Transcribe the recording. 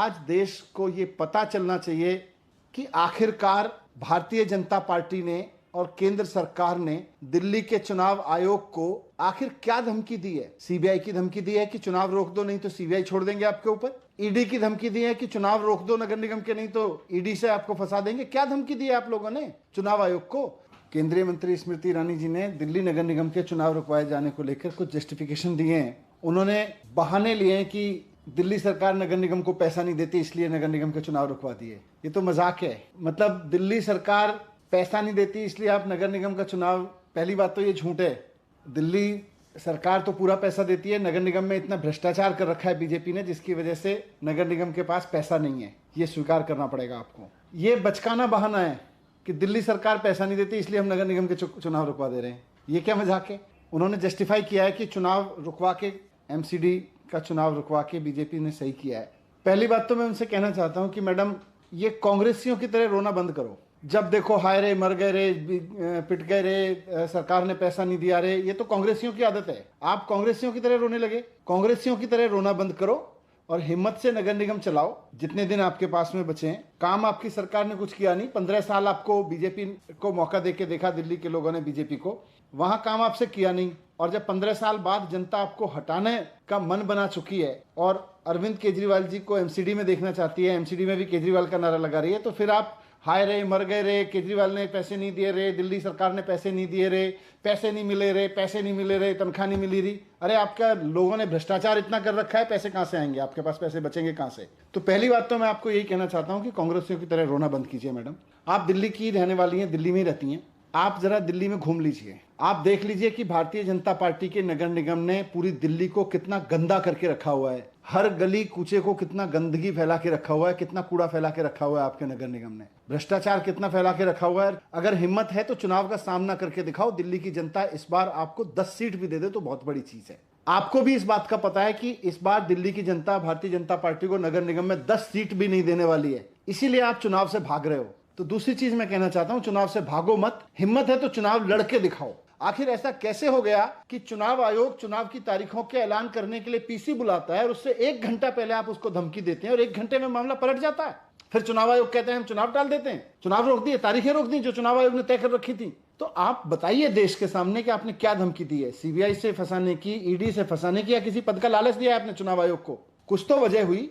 आज देश को ये पता चलना चाहिए कि आखिरकार भारतीय जनता पार्टी ने और केंद्र सरकार ने दिल्ली के चुनाव आयोग को आखिर क्या धमकी दी है। सीबीआई की धमकी दी है कि चुनाव रोक दो नहीं तो सीबीआई छोड़ देंगे आपके ऊपर। ईडी की धमकी दी है कि चुनाव रोक दो नगर निगम के नहीं तो ईडी से आपको फंसा देंगे। क्या धमकी दी है आप लोगों ने चुनाव आयोग को? केंद्रीय मंत्री स्मृति ईरानी जी ने दिल्ली नगर निगम के चुनाव रुकवाए जाने को लेकर कुछ जस्टिफिकेशन दिए हैं। उन्होंने बहाने लिए हैं कि दिल्ली सरकार नगर निगम को पैसा नहीं देती इसलिए नगर निगम के चुनाव रुकवा दिए। ये तो मजाक है। मतलब दिल्ली सरकार पैसा नहीं देती इसलिए आप नगर निगम का चुनाव, पहली बात तो ये झूठ है। दिल्ली सरकार तो पूरा पैसा देती है। नगर निगम में इतना भ्रष्टाचार कर रखा है बीजेपी ने जिसकी वजह से नगर निगम के पास पैसा नहीं है। ये स्वीकार करना पड़ेगा आपको। ये बचकाना बहाना है कि दिल्ली सरकार पैसा नहीं देती इसलिए हम नगर निगम के चुनाव रुकवा दे रहे हैं। ये क्या मजाक है? उन्होंने जस्टिफाई किया है कि चुनाव रुकवा के, एमसीडी का चुनाव रुकवा के बीजेपी ने सही किया है। पहली बात तो मैं उनसे कहना चाहता हूं कि मैडम, ये कांग्रेसियों की तरह रोना बंद करो। जब देखो हाय रे, मर गए रे, पिट गए रे, सरकार ने पैसा नहीं दिया रे, ये तो कांग्रेसियों की आदत है। आप कांग्रेसियों की तरह रोने लगे। कांग्रेसियों की तरह रोना बंद करो और हिम्मत से नगर निगम चलाओ जितने दिन आपके पास में बचे हैं। काम आपकी सरकार ने कुछ किया नहीं। 15 साल आपको बीजेपी को मौका देके देखा, दिल्ली के लोगों ने बीजेपी को, वहां काम आपसे किया नहीं। और जब 15 साल बाद जनता आपको हटाने का मन बना चुकी है और अरविंद केजरीवाल जी को एमसीडी में देखना चाहती है, एमसीडी में भी केजरीवाल का नारा लगा रही है, तो फिर आप हाय रे, मर गए रे, केजरीवाल ने पैसे नहीं दिए रे, दिल्ली सरकार ने पैसे नहीं दिए रे, पैसे नहीं मिले रे, पैसे नहीं मिले रे, तनख्वाह नहीं मिली रही। अरे आपका लोगों ने भ्रष्टाचार इतना कर रखा है, पैसे कहां से आएंगे? आपके पास पैसे बचेंगे कहां से? तो पहली बात तो मैं आपको यही कहना चाहता हूं कि कांग्रेसियों की तरह रोना बंद कीजिए। मैडम, आप दिल्ली की रहने वाली हैं, दिल्ली में ही रहती हैं। आप जरा दिल्ली में घूम लीजिए। आप देख लीजिए कि भारतीय जनता पार्टी के नगर निगम ने पूरी दिल्ली को कितना गंदा करके रखा हुआ है। हर गली कूचे को कितना गंदगी फैला के रखा हुआ है, कितना कूड़ा फैला के रखा हुआ है आपके नगर निगम ने। भ्रष्टाचार कितना फैला के रखा हुआ है। अगर हिम्मत है तो चुनाव का सामना करके दिखाओ। दिल्ली की जनता इस बार आपको 10 सीट भी दे दे तो बहुत बड़ी चीज है। आपको भी इस बात का पता है कि इस बार दिल्ली की जनता भारतीय जनता पार्टी को नगर निगम में 10 सीट भी नहीं देने वाली है, इसीलिए आप चुनाव से भाग रहे हो। तो दूसरी चीज मैं कहना चाहता हूं, चुनाव से भागो मत। हिम्मत है तो चुनाव लड़के दिखाओ। आखिर ऐसा कैसे हो गया कि चुनाव आयोग चुनाव की तारीखों के ऐलान करने के लिए पीसी बुलाता है और उससे 1 घंटा पहले आप उसको धमकी देते हैं और 1 घंटे में मामला पलट जाता है। फिर चुनाव आयोग कहते हैं हम चुनाव टाल देते हैं, चुनाव रोक दिए, तारीखें रोक दी जो चुनाव आयोग ने तय कर रखी थी। तो आप बताइए देश के सामने कि आपने क्या धमकी दी है? सीबीआई से फंसाने की, ईडी से फंसाने की, या किसी पद का लालच दिया है आपने चुनाव आयोग को? कुछ तो वजह हुई।